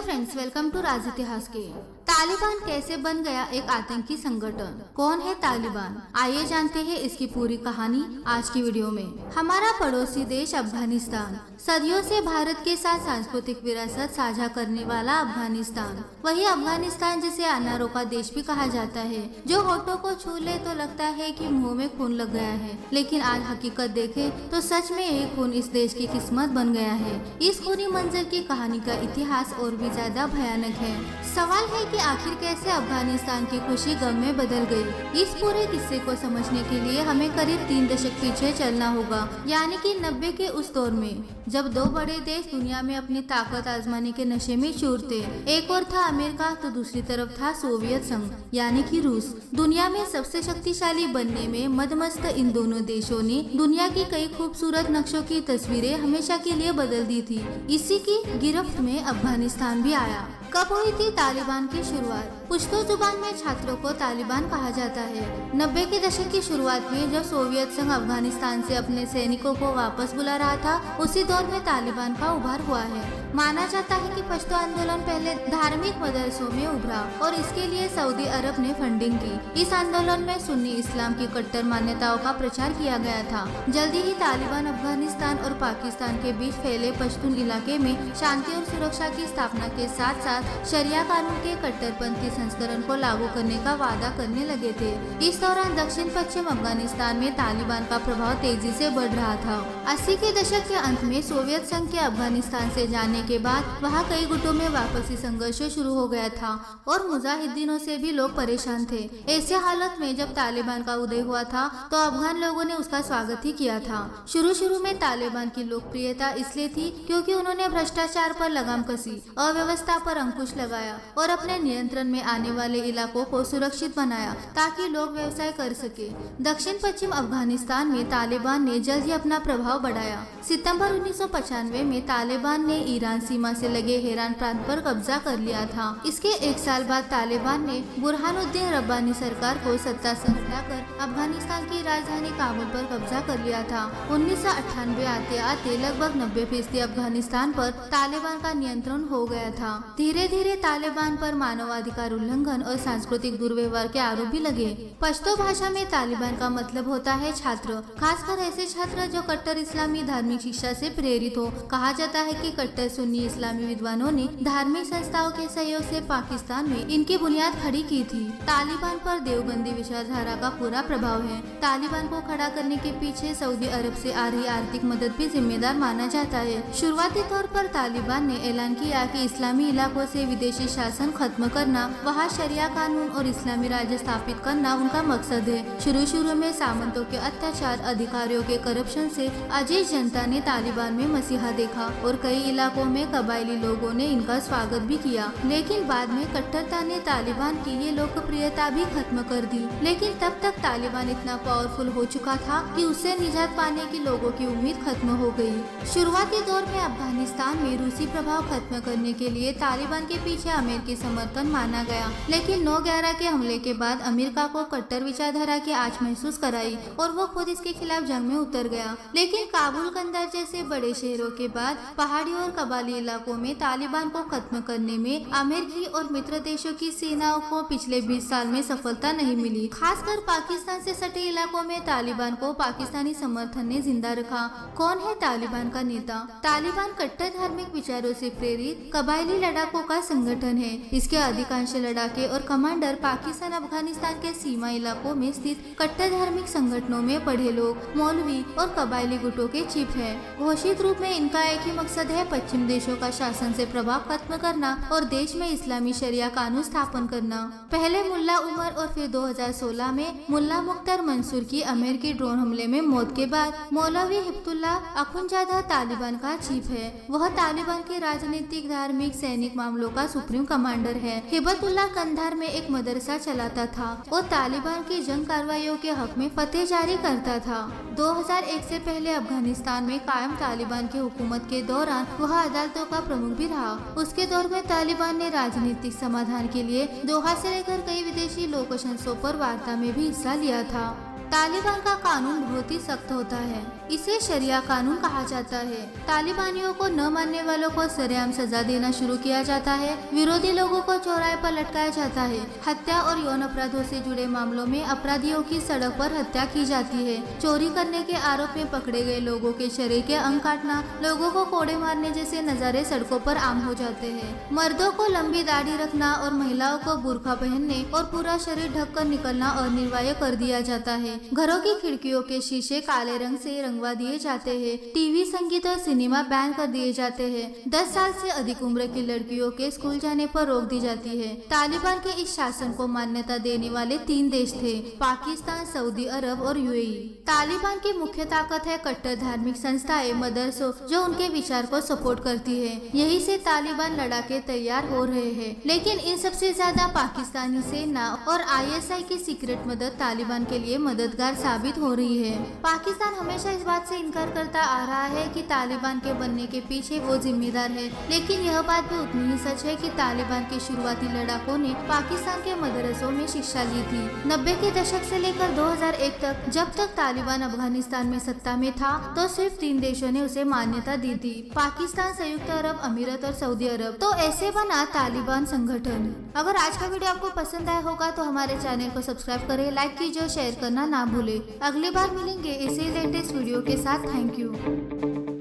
Friends, welcome to राज इतिहास के। तालिबान कैसे बन गया एक आतंकी संगठन? कौन है तालिबान? आइए जानते हैं इसकी पूरी कहानी आज की वीडियो में। हमारा पड़ोसी देश अफगानिस्तान, सदियों से भारत के साथ सांस्कृतिक विरासत साझा करने वाला अफगानिस्तान, वही अफगानिस्तान जिसे अनारों का देश भी कहा जाता है, जो होठों को छू ले तो लगता है कि मुंह में खून लग गया है, लेकिन आज हकीकत देखें तो सच में एक खून इस देश की किस्मत बन गया है। इस खूनी मंजर की कहानी का इतिहास और भी ज्यादा भयानक है। सवाल है कि आखिर कैसे अफगानिस्तान की खुशी गम में बदल गई। इस पूरे किस्से को समझने के लिए हमें करीब 3 दशक पीछे चलना होगा, यानी कि 90 के उस दौर में जब दो बड़े देश दुनिया में अपनी ताकत आजमाने के नशे में चूर थे। एक और था अमेरिका तो दूसरी तरफ था सोवियत संघ यानी कि रूस। दुनिया में सबसे शक्तिशाली बनने में मदमस्त इन दोनों देशों ने दुनिया की कई खूबसूरत नक्शों की तस्वीरें हमेशा के लिए बदल दी थी। इसी की गिरफ्त में अफगानिस्तान भी आया। कब हुई थी तालिबान की शुरुआत? पुश्तो जुबान में छात्रों को तालिबान कहा जाता है। 90 के दशक की शुरुआत में जब सोवियत संघ अफगानिस्तान से अपने सैनिकों को वापस बुला रहा था, उसी दौर में तालिबान का उभार हुआ है। माना जाता है कि पश्तो आंदोलन पहले धार्मिक मदरसों में उभरा और इसके लिए सऊदी अरब ने फंडिंग की। इस आंदोलन में सुन्नी इस्लाम की कट्टर मान्यताओं का प्रचार किया गया था। जल्दी ही तालिबान अफगानिस्तान और पाकिस्तान के बीच फैले पश्तून इलाके में शांति और सुरक्षा की स्थापना के साथ साथ शरिया कानून के कट्टरपंथी संस्करण को लागू करने का वादा करने लगे थे। इस दौरान दक्षिण पश्चिम अफगानिस्तान में तालिबान का प्रभाव तेजी से बढ़ रहा था। 80 के दशक के अंत में सोवियत संघ के अफगानिस्तान से जाने के बाद वहां कई गुटों में वापसी संघर्ष शुरू हो गया था और मुजाहिदीनों से भी लोग परेशान थे। ऐसे हालत में जब तालिबान का उदय हुआ था तो अफगान लोगों ने उसका स्वागत ही किया था। शुरू में तालिबान की लोकप्रियता इसलिए थी क्योंकि उन्होंने भ्रष्टाचार पर लगाम कसी, अव्यवस्था पर अंकुश लगाया और अपने नियंत्रण में आने वाले इलाकों को सुरक्षित बनाया ताकि लोग व्यवसाय कर सके। दक्षिण पश्चिम अफगानिस्तान में तालिबान ने जल्द ही अपना प्रभाव बढ़ाया। सितंबर 1995 में तालिबान ने ईरान सीमा से लगे हेरान प्रांत पर कब्जा कर लिया था। इसके 1 साल बाद तालिबान ने बुरहानुद्दीन रब्बानी सरकार को सत्ता से हटाकर अफगानिस्तान की राजधानी काबुल पर कब्जा कर लिया था। 1998 आते आते लगभग 90% अफगानिस्तान पर तालिबान का नियंत्रण हो गया था। धीरे धीरे तालिबान पर मानवाधिकार उल्लंघन और सांस्कृतिक दुर्व्यवहार के आरोप भी लगे। पश्तो भाषा में तालिबान का मतलब होता है छात्र, खासकर ऐसे छात्र जो कट्टर इस्लामी धार्मिक शिक्षा से प्रेरित हो। कहा जाता है कि कट्टर सुन्नी इस्लामी विद्वानों ने धार्मिक संस्थाओं के सहयोग से पाकिस्तान में इनकी बुनियाद खड़ी की थी। तालिबान पर देवबंदी विचारधारा का पूरा प्रभाव है। तालिबान को खड़ा करने के पीछे सऊदी अरब से आ रही आर्थिक मदद भी जिम्मेदार माना जाता है। शुरुआती तौर पर तालिबान ने ऐलान किया कि इस्लामी इलाकों से विदेशी शासन खत्म करना, वहाँ शरिया कानून और इस्लामी राज्य स्थापित करना उनका मकसद है। शुरू में सामंतों के अत्याचार, अधिकारियों के करप्शन से अजीज जनता ने तालिबान में मसीहा देखा और कई इलाकों में कबायली लोगों ने इनका स्वागत भी किया। लेकिन बाद में कट्टरता ने तालिबान की ये लोकप्रियता भी खत्म कर दी। लेकिन तब तक तालिबान इतना पावरफुल हो चुका था कि उससे निजात पाने की लोगों की उम्मीद खत्म हो गई। शुरुआती दौर में अफगानिस्तान में रूसी प्रभाव खत्म करने के लिए तालिबान के पीछे अमेरिकी समर्थन माना गया। लेकिन 9/11 के हमले के बाद अमेरिका को कट्टर विचारधारा की आंच महसूस कराई और वो खुद इसके खिलाफ जंग में उतर गया। लेकिन काबुल, कंदार जैसे बड़े शहरों के बाद पहाड़ी और कबाली इलाकों में तालिबान को खत्म करने में अमेरिकी और मित्र देशों की सेनाओं को पिछले 20 साल में सफलता नहीं मिली। खासकर पाकिस्तान से सटे इलाकों में तालिबान को पाकिस्तानी समर्थन ने जिंदा रखा। कौन है तालिबान का नेता? तालिबान कट्टर धार्मिक विचारों से प्रेरित कबायली लड़ाकों का संगठन है। इसके अधिकांश लड़ाके और कमांडर पाकिस्तान अफगानिस्तान के सीमा इलाकों में स्थित कट्टर धार्मिक संगठनों में पढ़े लोग, मौलवी और कबायली गुटों के चीफ है। घोषित रूप में इनका एक ही मकसद है पश्चिम देशों का शासन से प्रभाव खत्म करना और देश में इस्लामी शरिया कानून स्थापन करना। पहले मुल्ला उमर और फिर 2016 में मुल्ला मुख्तार मंसूर की अमेरिकी ड्रोन हमले में मौत के बाद मौलवी हिब्बतुल्लाह अखुंजादा तालिबान का चीफ है। वह तालिबान के राजनीतिक, धार्मिक, सैनिक मामलों का सुप्रीम कमांडर है। हिब्बतुल्लाह कंधार में एक मदरसा चलाता था और तालिबान की जंग कार्रवाइयों के हक में फतेह जारी करता था। 2001 से पहले अफगानिस्तान में कायम तालिबान की हुकूमत के दौरान वह अदालतों का प्रमुख भी रहा। उसके दौर में तालिबान ने राजनीतिक समाधान के लिए दोहा से लेकर कई विदेशी लोक संसदों पर वार्ता में भी हिस्सा लिया था। तालिबान का कानून बहुत ही सख्त होता है। इसे शरिया कानून कहा जाता है। तालिबानियों को न मानने वालों को सरेआम सजा देना शुरू किया जाता है। विरोधी लोगों को चौराहे पर लटकाया जाता है। हत्या और यौन अपराधों से जुड़े मामलों में अपराधियों की सड़क पर हत्या की जाती है। चोरी करने के आरोप में पकड़े गए लोगों के शरीर के अंग काटना, लोगों को कोड़े मारने जैसे नजारे सड़कों पर आम हो जाते हैं। मर्दों को लंबी दाढ़ी रखना और महिलाओं को बुर्का पहनने और पूरा शरीर ढककर निकलना अनिवार्य कर दिया जाता है। घरों की खिड़कियों के शीशे काले रंग से रंगवा दिए जाते हैं। टीवी, संगीत और सिनेमा बैन कर दिए जाते हैं। 10 साल से अधिक उम्र की लड़कियों के स्कूल जाने पर रोक दी जाती है। तालिबान के इस शासन को मान्यता देने वाले 3 देश थे, पाकिस्तान, सऊदी अरब और यूएई। तालिबान की मुख्य ताकत है कट्टर धार्मिक संस्थाएं, मदरसों जो उनके विचार को सपोर्ट करती है। यही से तालिबान लड़ाके तैयार हो रहे हैं। लेकिन इन सबसे ज्यादा पाकिस्तानी सेना और आईएसआई की सीक्रेट मदद तालिबान के लिए मददगार साबित हो रही है। पाकिस्तान हमेशा इस बात से इनकार करता आ रहा है कि तालिबान के बनने के पीछे वो जिम्मेदार है, लेकिन यह बात भी उतनी ही सच है कि तालिबान के शुरुआती लड़ाकों ने पाकिस्तान के मदरसों में शिक्षा ली थी। 90 के दशक से लेकर 2001 तक, जब तक तालिबान अफगानिस्तान में सत्ता में था, तो सिर्फ 3 देशों ने उसे मान्यता दी थी, पाकिस्तान, संयुक्त अरब अमीरात और सऊदी अरब। तो ऐसे बना तालिबान संगठन। अगर आज का वीडियो आपको पसंद आया होगा तो हमारे चैनल को सब्सक्राइब करें, लाइक कीजिए और शेयर करना ना भूले। अगली बार मिलेंगे इसी लेटेस्ट वीडियो के साथ। Thank you.